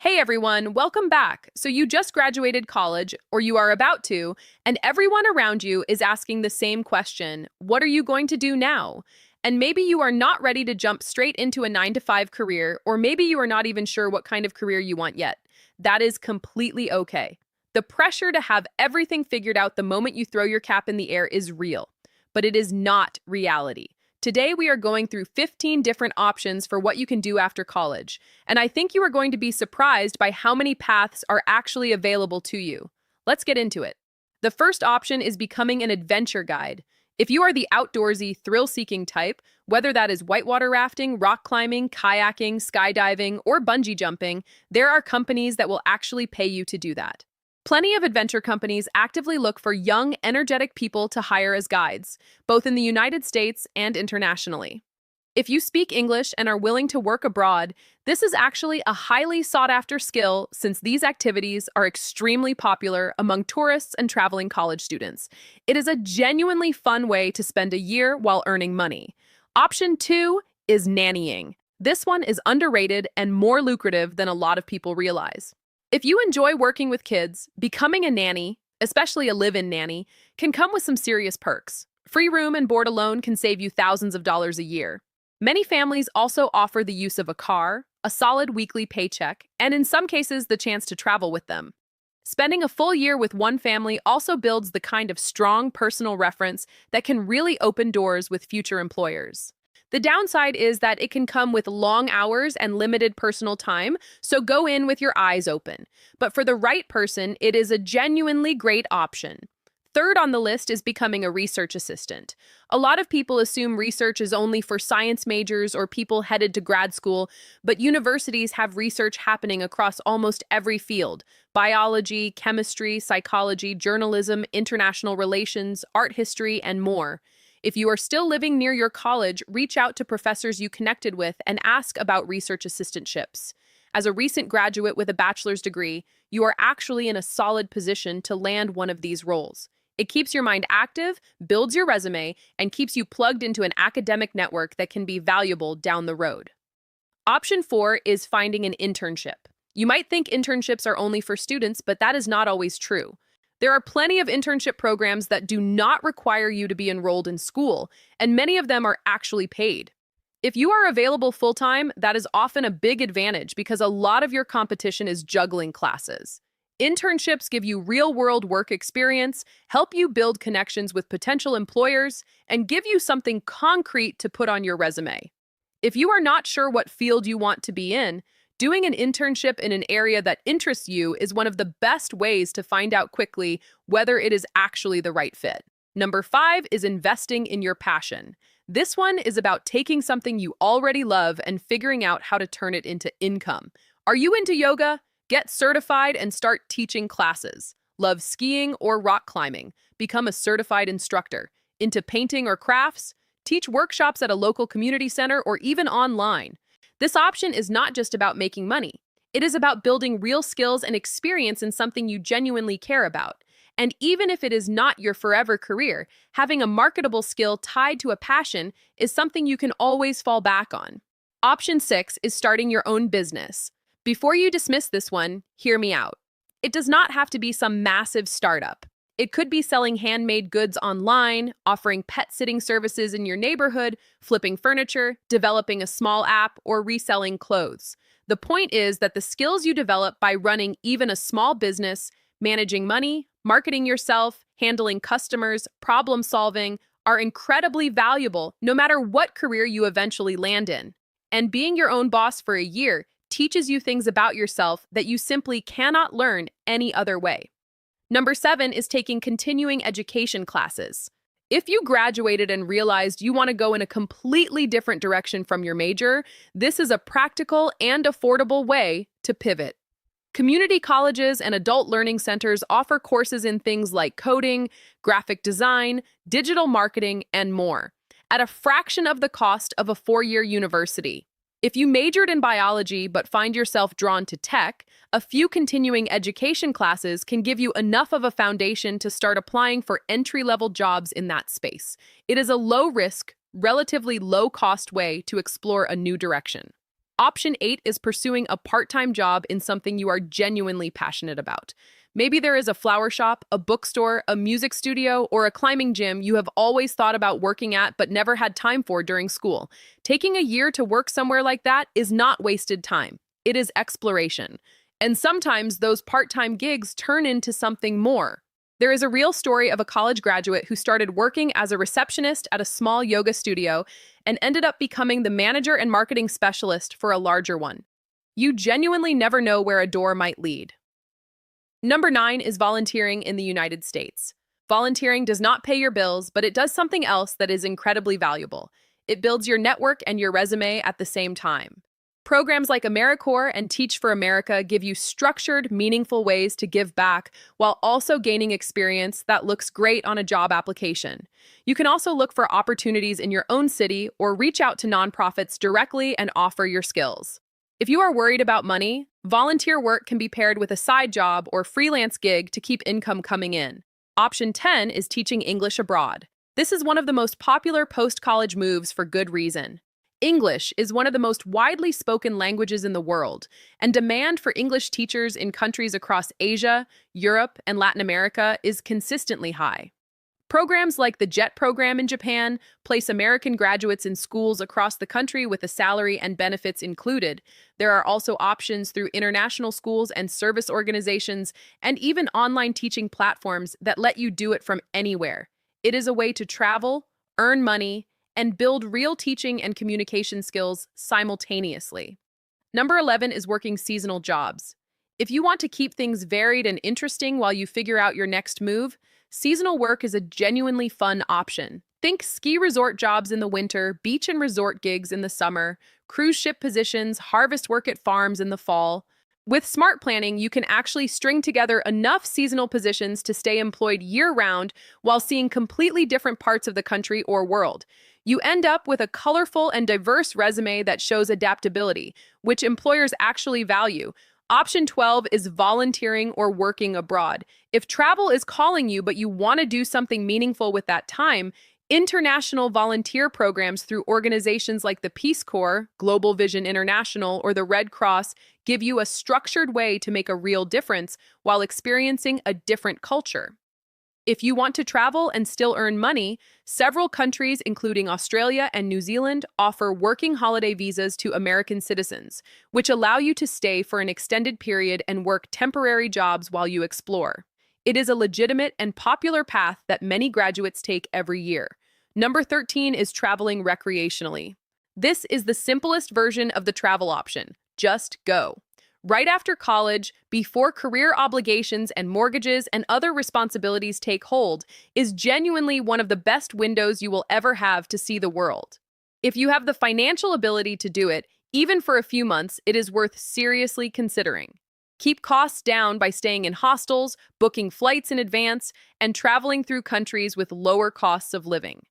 Hey everyone, welcome back. So you just graduated college, or you are about to, and everyone around you is asking the same question: what are you going to do now? And maybe you are not ready to jump straight into a 9 to 5 career, or maybe you are not even sure what kind of career you want yet. That is completely okay. The pressure to have everything figured out the moment you throw your cap in the air is real, but it is not reality. Today, we are going through 15 different options for what you can do after college, and I think you are going to be surprised by how many paths are actually available to you. Let's get into it. The first option is becoming an adventure guide. If you are the outdoorsy, thrill-seeking type, whether that is whitewater rafting, rock climbing, kayaking, skydiving, or bungee jumping, there are companies that will actually pay you to do that. Plenty of adventure companies actively look for young, energetic people to hire as guides, both in the United States and internationally. If you speak English and are willing to work abroad, this is actually a highly sought-after skill since these activities are extremely popular among tourists and traveling college students. It is a genuinely fun way to spend a year while earning money. Option 2 is nannying. This one is underrated and more lucrative than a lot of people realize. If you enjoy working with kids, becoming a nanny, especially a live-in nanny, can come with some serious perks. Free room and board alone can save you thousands of dollars a year. Many families also offer the use of a car, a solid weekly paycheck, and in some cases, the chance to travel with them. Spending a full year with one family also builds the kind of strong personal reference that can really open doors with future employers. The downside is that it can come with long hours and limited personal time, so go in with your eyes open. But for the right person, it is a genuinely great option. Third on the list is becoming a research assistant. A lot of people assume research is only for science majors or people headed to grad school, but universities have research happening across almost every field: biology, chemistry, psychology, journalism, international relations, art history, and more. If you are still living near your college, reach out to professors you connected with and ask about research assistantships. As a recent graduate with a bachelor's degree, you are actually in a solid position to land one of these roles. It keeps your mind active, builds your resume, and keeps you plugged into an academic network that can be valuable down the road. Option 4 is finding an internship. You might think internships are only for students, but that is not always true. There are plenty of internship programs that do not require you to be enrolled in school, and many of them are actually paid. If you are available full-time, that is often a big advantage because a lot of your competition is juggling classes. Internships give you real-world work experience, help you build connections with potential employers, and give you something concrete to put on your resume. If you are not sure what field you want to be in, doing an internship in an area that interests you is one of the best ways to find out quickly whether it is actually the right fit. Number 5 is investing in your passion. This one is about taking something you already love and figuring out how to turn it into income. Are you into yoga? Get certified and start teaching classes. Love skiing or rock climbing? Become a certified instructor. Into painting or crafts? Teach workshops at a local community center or even online. This option is not just about making money. It is about building real skills and experience in something you genuinely care about. And even if it is not your forever career, having a marketable skill tied to a passion is something you can always fall back on. Option 6 is starting your own business. Before you dismiss this one, hear me out. It does not have to be some massive startup. It could be selling handmade goods online, offering pet sitting services in your neighborhood, flipping furniture, developing a small app, or reselling clothes. The point is that the skills you develop by running even a small business, managing money, marketing yourself, handling customers, problem solving, are incredibly valuable no matter what career you eventually land in. And being your own boss for a year teaches you things about yourself that you simply cannot learn any other way. Number 7 is taking continuing education classes. If you graduated and realized you want to go in a completely different direction from your major, this is a practical and affordable way to pivot. Community colleges and adult learning centers offer courses in things like coding, graphic design, digital marketing, and more, at a fraction of the cost of a 4-year university. If you majored in biology but find yourself drawn to tech, a few continuing education classes can give you enough of a foundation to start applying for entry-level jobs in that space. It is a low-risk, relatively low-cost way to explore a new direction. Option 8 is pursuing a part-time job in something you are genuinely passionate about. Maybe there is a flower shop, a bookstore, a music studio, or a climbing gym you have always thought about working at but never had time for during school. Taking a year to work somewhere like that is not wasted time. It is exploration. And sometimes those part-time gigs turn into something more. There is a real story of a college graduate who started working as a receptionist at a small yoga studio and ended up becoming the manager and marketing specialist for a larger one. You genuinely never know where a door might lead. Number 9 is volunteering in the United States. Volunteering does not pay your bills, but it does something else that is incredibly valuable. It builds your network and your resume at the same time. Programs like AmeriCorps and Teach for America give you structured, meaningful ways to give back while also gaining experience that looks great on a job application. You can also look for opportunities in your own city or reach out to nonprofits directly and offer your skills. If you are worried about money, volunteer work can be paired with a side job or freelance gig to keep income coming in. Option 10 is teaching English abroad. This is one of the most popular post-college moves for good reason. English is one of the most widely spoken languages in the world, and demand for English teachers in countries across Asia, Europe, and Latin America is consistently high. Programs like the JET program in Japan place American graduates in schools across the country with a salary and benefits included. There are also options through international schools and service organizations, and even online teaching platforms that let you do it from anywhere. It is a way to travel, earn money, and build real teaching and communication skills simultaneously. Number 11 is working seasonal jobs. If you want to keep things varied and interesting while you figure out your next move, seasonal work is a genuinely fun option. Think ski resort jobs in the winter, beach and resort gigs in the summer, cruise ship positions, harvest work at farms in the fall. With smart planning, you can actually string together enough seasonal positions to stay employed year-round while seeing completely different parts of the country or world. You end up with a colorful and diverse resume that shows adaptability, which employers actually value. Option 12 is volunteering or working abroad. If travel is calling you, but you want to do something meaningful with that time, international volunteer programs through organizations like the Peace Corps, Global Vision International, or the Red Cross give you a structured way to make a real difference while experiencing a different culture. If you want to travel and still earn money, several countries, including Australia and New Zealand, offer working holiday visas to American citizens, which allow you to stay for an extended period and work temporary jobs while you explore. It is a legitimate and popular path that many graduates take every year. Number 13 is traveling recreationally. This is the simplest version of the travel option. Just go. Right after college, before career obligations and mortgages and other responsibilities take hold, is genuinely one of the best windows you will ever have to see the world. If you have the financial ability to do it, even for a few months, it is worth seriously considering. Keep costs down by staying in hostels, booking flights in advance, and traveling through countries with lower costs of living.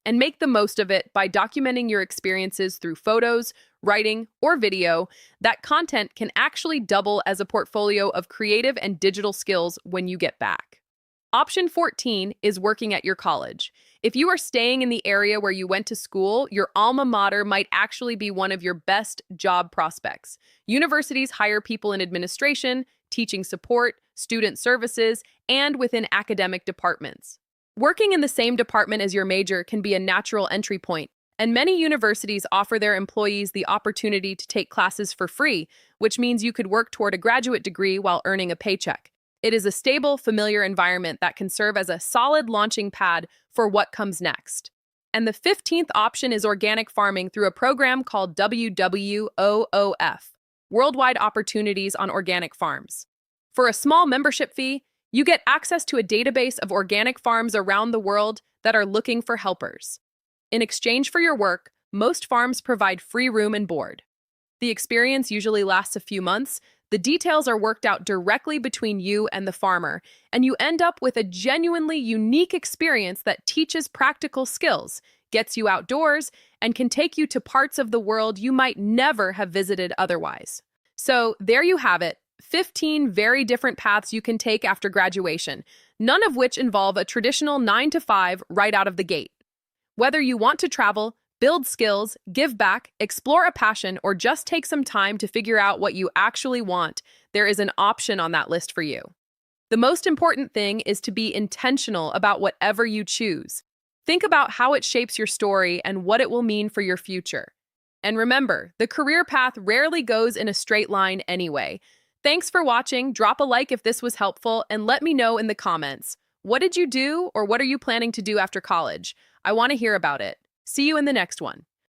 And make the most of it by documenting your experiences through photos, writing, or video. That content can actually double as a portfolio of creative and digital skills when you get back. Option 14 is working at your college. If you are staying in the area where you went to school, your alma mater might actually be one of your best job prospects. Universities hire people in administration, teaching support, student services, and within academic departments. Working in the same department as your major can be a natural entry point, and many universities offer their employees the opportunity to take classes for free, which means you could work toward a graduate degree while earning a paycheck. It is a stable, familiar environment that can serve as a solid launching pad for what comes next. And the 15th option is organic farming through a program called WWOOF, Worldwide Opportunities on Organic Farms. For a small membership fee, you get access to a database of organic farms around the world that are looking for helpers. In exchange for your work, most farms provide free room and board. The experience usually lasts a few months. The details are worked out directly between you and the farmer, and you end up with a genuinely unique experience that teaches practical skills, gets you outdoors, and can take you to parts of the world you might never have visited otherwise. So there you have it. 15 very different paths you can take after graduation, none of which involve a traditional 9 to 5 right out of the gate. Whether you want to travel, Build skills, give back, explore a passion, or just take some time to figure out what you actually want. There is an option on that list for you. The most important thing is to be intentional about whatever you choose. Think about how it shapes your story and what it will mean for your future. And remember, the career path rarely goes in a straight line anyway. Thanks for watching. Drop a like if this was helpful, and let me know in the comments. What did you do, or what are you planning to do after college? I want to hear about it. See you in the next one.